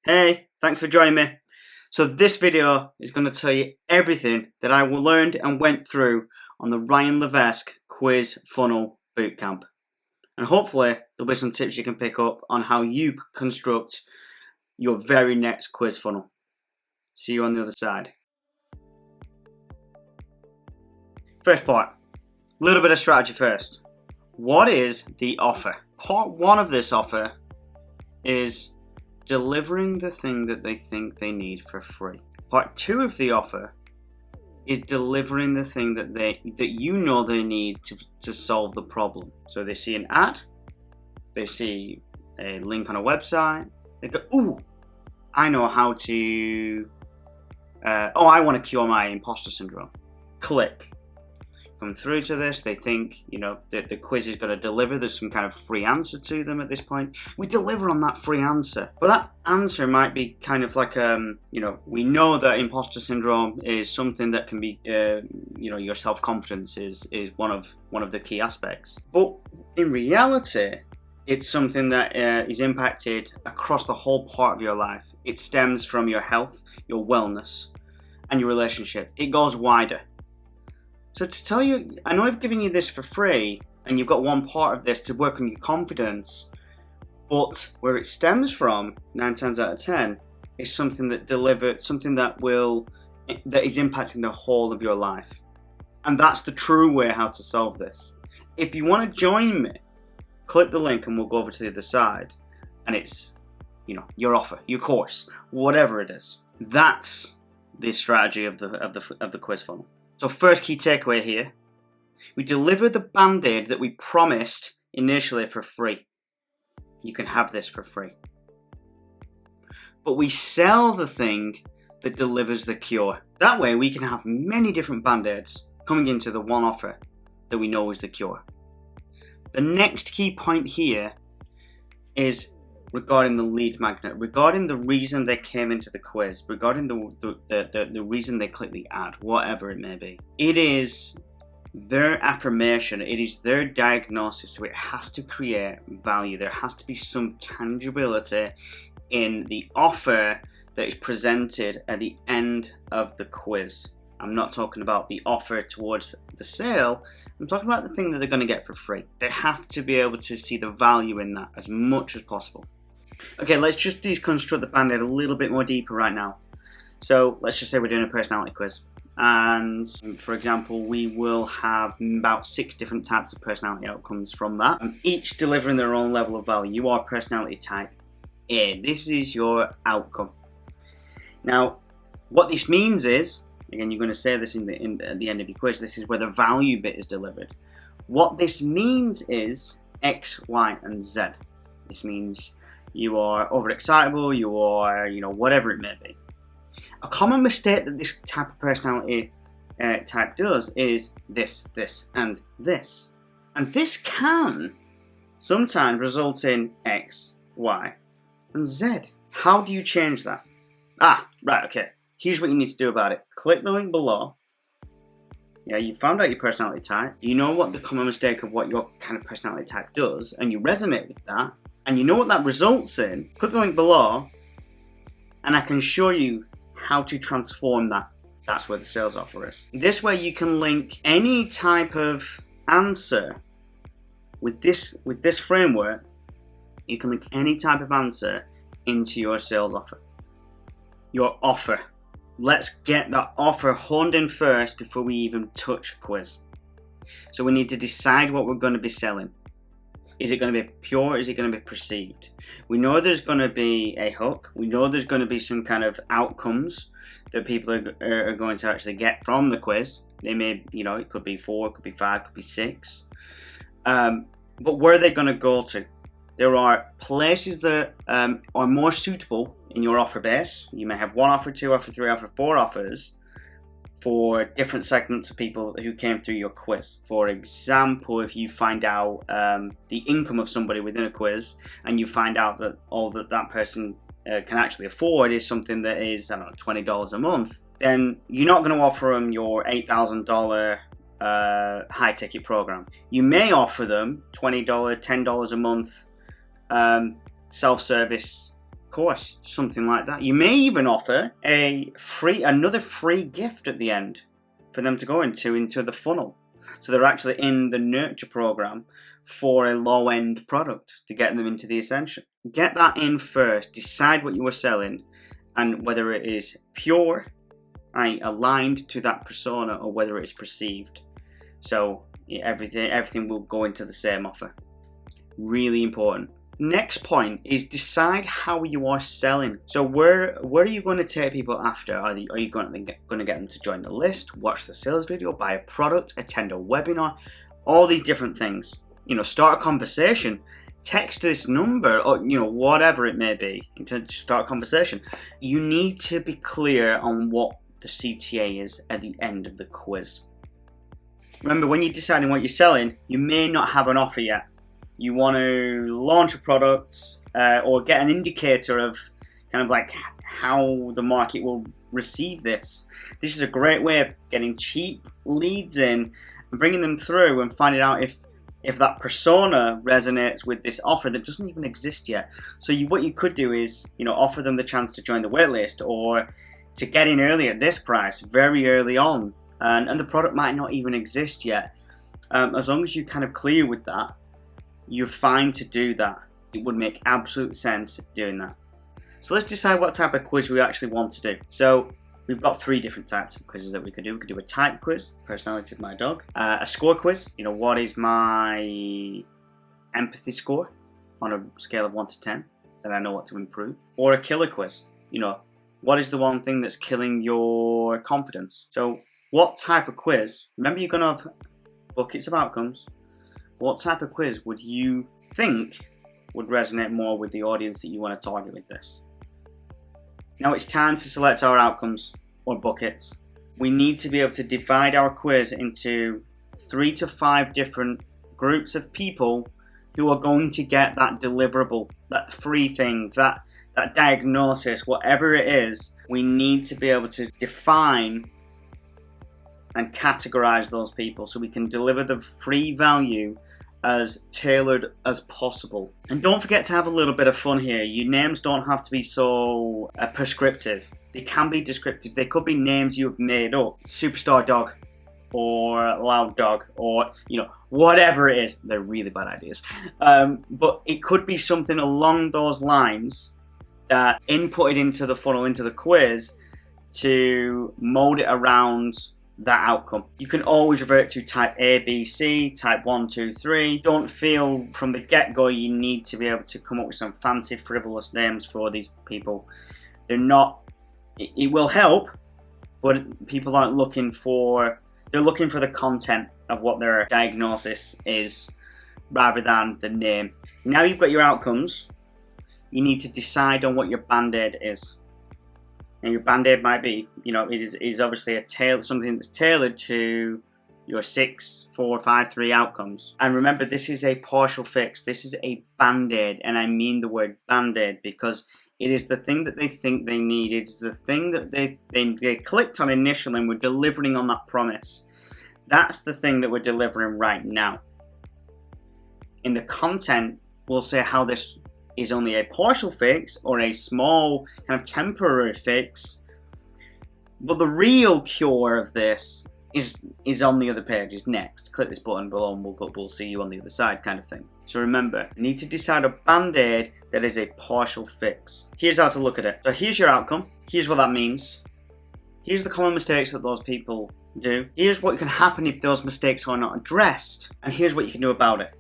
Hey, thanks for joining me. So this video is going to tell you everything that I learned and went through on the Ryan Levesque Quiz Funnel Bootcamp. And hopefully there'll be some tips you can pick up on how you construct your very next quiz funnel. See you on the other side. First part, a little bit of strategy first. What is the offer? Part one of this offer is delivering the thing that they think they need for free. Part two of the offer is delivering the thing that you know they need to solve the problem. So they see an ad, they see a link on a website, they go, ooh, I know how to, I want to cure my imposter syndrome. Click. Come through to this, they think, that the quiz is going to deliver. There's some kind of free answer to them at this point. We deliver on that free answer. But that answer might be kind of like, we know that imposter syndrome is something that can be, your self-confidence is one of the key aspects. But in reality, it's something that is impacted across the whole part of your life. It stems from your health, your wellness, and your relationship. It goes wider. So to tell you, I know I've given you this for free, and you've got one part of this to work on your confidence, but where it stems from, 9 times out of 10, is something that is impacting the whole of your life. And that's the true way how to solve this. If you want to join me, click the link and we'll go over to the other side, and it's, your offer, your course, whatever it is. That's the strategy of the quiz funnel. So first key takeaway here, we deliver the band-aid that we promised initially for free. You can have this for free. But we sell the thing that delivers the cure. That way we can have many different band-aids coming into the one offer that we know is the cure. The next key point here is regarding the lead magnet, regarding the reason they came into the quiz, regarding the reason they clicked the ad, whatever it may be. It is their affirmation, it is their diagnosis, so it has to create value. There has to be some tangibility in the offer that is presented at the end of the quiz. I'm not talking about the offer towards the sale, I'm talking about the thing that they're going to get for free. They have to be able to see the value in that as much as possible. Okay, let's just deconstruct the band-aid a little bit more deeper right now. So let's just say we're doing a personality quiz. And for example, we will have about 6 different types of personality outcomes from that, each delivering their own level of value. You are personality type A. This is your outcome. Now, what this means is, again, you're going to say this at the end of your quiz, this is where the value bit is delivered. What this means is X, Y, and Z. This means you are overexcitable, you are, whatever it may be. A common mistake that this type of personality type does is this, and this. And this can sometimes result in X, Y, and Z. How do you change that? Right, okay. Here's what you need to do about it. Click the link below. Yeah, you found out your personality type. You know what the common mistake of what your kind of personality type does, and you resonate with that. And you know what that results in. Click the link below, and I can show you how to transform that. That's where the sales offer is. This way you can link any type of answer with this framework. You can link any type of answer into your sales offer. Your offer. Let's get that offer honed in first before we even touch quiz. So we need to decide what we're going to be selling. Is it going to be pure? Is it going to be perceived? We know there's going to be a hook. We know there's going to be some kind of outcomes that people are going to actually get from the quiz. They may, it could be 4, it could be 5, it could be 6. But where are they going to go to? There are places that are more suitable in your offer base. You may have 1 offer, 2 offer, 3 offer, 4 offers for different segments of people who came through your quiz. For example, if you find out the income of somebody within a quiz, and you find out that all that person can actually afford is something that is, $20 a month, then you're not going to offer them your $8,000 high ticket program. You may offer them $20, $10 a month self-service course, something like that. You may even offer another free gift at the end for them to go into the funnel. So they're actually in the nurture program for a low-end product to get them into the ascension. Get that in first. Decide what you are selling and whether it is pure, aligned to that persona, or whether it is perceived. So everything will go into the same offer. Really important. Next point is decide how you are selling. So where are you going to take people after? Are you going to get them to join the list, watch the sales video, buy a product, attend a webinar, all these different things? Start a conversation, text this number, or whatever it may be, to start a conversation. You need to be clear on what the CTA is at the end of the quiz. Remember, when you're deciding what you're selling, you may not have an offer yet. You want to launch a product or get an indicator of kind of like how the market will receive this. This is a great way of getting cheap leads in and bringing them through and finding out if that persona resonates with this offer that doesn't even exist yet. So what you could do is offer them the chance to join the waitlist or to get in early at this price very early on, and the product might not even exist yet. As long as you're kind of clear with that, you're fine to do that. It would make absolute sense doing that. So let's decide what type of quiz we actually want to do. So we've got 3 different types of quizzes that we could do. We could do a type quiz, personality of my dog, a score quiz, what is my empathy score on a scale of 1 to 10, that I know what to improve, or a killer quiz, what is the one thing that's killing your confidence? So what type of quiz, remember you're going to have buckets of outcomes. What type of quiz would you think would resonate more with the audience that you want to target with this? Now it's time to select our outcomes or buckets. We need to be able to divide our quiz into 3 to 5 different groups of people who are going to get that deliverable, that free thing, that diagnosis, whatever it is. We need to be able to define and categorize those people so we can deliver the free value as tailored as possible. And don't forget to have a little bit of fun here. Your names don't have to be so prescriptive. They can be descriptive. They could be names you have made up. Superstar dog, or loud dog, or whatever it is. They're really bad ideas. But it could be something along those lines that inputted into the funnel, into the quiz, to mold it around that outcome. You can always revert to type A, B, C, type 1, 2, 3. Don't feel from the get-go you need to be able to come up with some fancy frivolous names for these people. They're not, it will help, but people aren't looking for, they're looking for the content of what their diagnosis is rather than the name. Now you've got your outcomes, you need to decide on what your band-aid is. And your band-aid might be, it is obviously something that's tailored to your 6, 4, 5, 3 outcomes. And remember, this is a partial fix. This is a band-aid, and I mean the word band-aid because it is the thing that they think they need. It is the thing that they clicked on initially, and we're delivering on that promise. That's the thing that we're delivering right now. In the content, we'll say how this is only a partial fix or a small kind of temporary fix, but the real cure of this is on the other page, is next. Click this button below and we'll see you on the other side, kind of thing. So remember, you need to decide a band-aid that is a partial fix. Here's how to look at it. So here's your outcome, here's what that means, here's the common mistakes that those people do, here's what can happen if those mistakes are not addressed, and here's what you can do about it.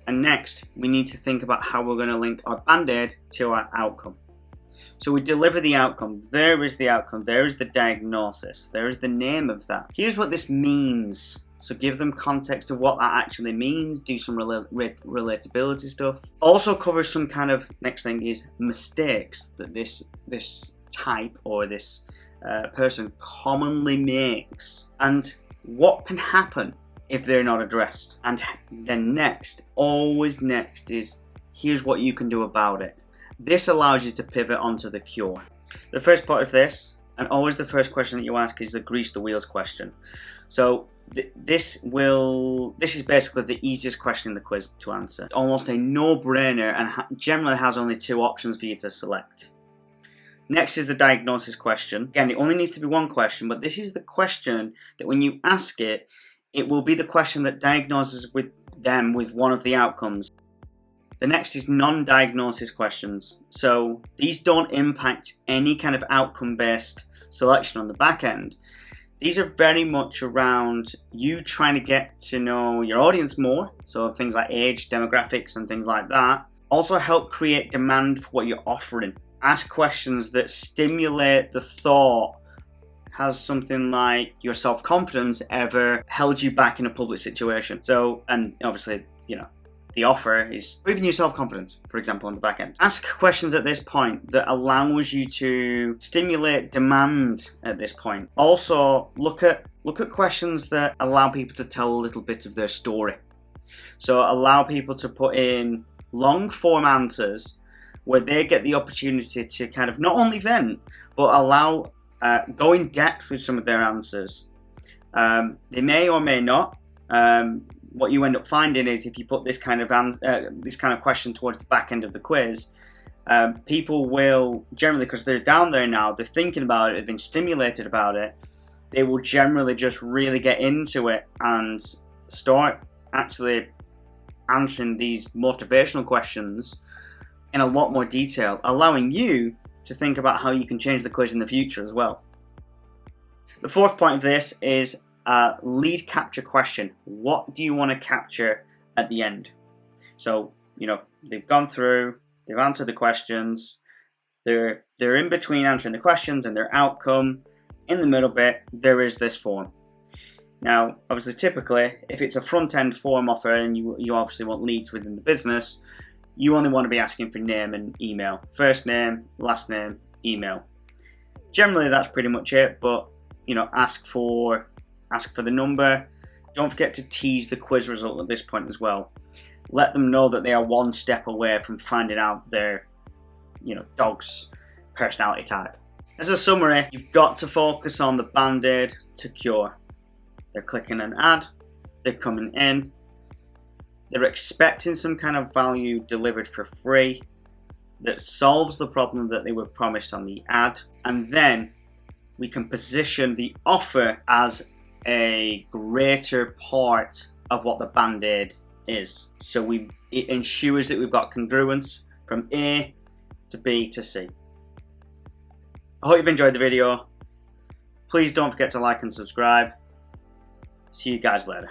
And next, we need to think about how we're going to link our band-aid to our outcome. So we deliver the outcome. There is the outcome. There is the diagnosis. There is the name of that. Here's what this means. So give them context of what that actually means. Do some relatability stuff. Also cover some kind of, next thing is mistakes that this type or this person commonly makes. And what can happen if they're not addressed. And then next, always next, is here's what you can do about it. This allows you to pivot onto the cure. The first part of this, and always the first question that you ask, is the grease the wheels question. So this is basically the easiest question in the quiz to answer. It's almost a no-brainer and generally has only 2 options for you to select. Next is the diagnosis question. Again, it only needs to be one question, but this is the question that when you ask it, it will be the question that diagnoses with them with one of the outcomes. The next is non-diagnosis questions. So these don't impact any kind of outcome-based selection on the back end. These are very much around you trying to get to know your audience more. So things like age, demographics, and things like that. Also help create demand for what you're offering. Ask questions that stimulate the thought. Has something like your self-confidence ever held you back in a public situation? So, and obviously, the offer is improving your self-confidence, for example, on the back end. Ask questions at this point that allows you to stimulate demand at this point. Also, look at questions that allow people to tell a little bit of their story. So allow people to put in long form answers where they get the opportunity to kind of not only vent, but allow go in depth with some of their answers. They may or may not. What you end up finding is if you put this kind of question towards the back end of the quiz, people will generally, because they're down there now, they're thinking about it, they've been stimulated about it, they will generally just really get into it and start actually answering these motivational questions in a lot more detail, allowing you to think about how you can change the quiz in the future as well. The fourth point of this is a lead capture question. What do you want to capture at the end? So, they've gone through, they've answered the questions, they're in between answering the questions and their outcome. In the middle bit, there is this form. Now, obviously, typically, if it's a front-end form offer and you obviously want leads within the business, you only want to be asking for name and email. First name, last name, email. Generally, that's pretty much it, but, ask for the number. Don't forget to tease the quiz result at this point as well. Let them know that they are one step away from finding out their, dog's personality type. As a summary, you've got to focus on the band-aid to cure. They're clicking an ad, they're coming in, they're expecting some kind of value delivered for free that solves the problem that they were promised on the ad, and then we can position the offer as a greater part of what the band-aid is. So it ensures that we've got congruence from A to B to C. I hope you've enjoyed the video. Please don't forget to like and subscribe. See you guys later.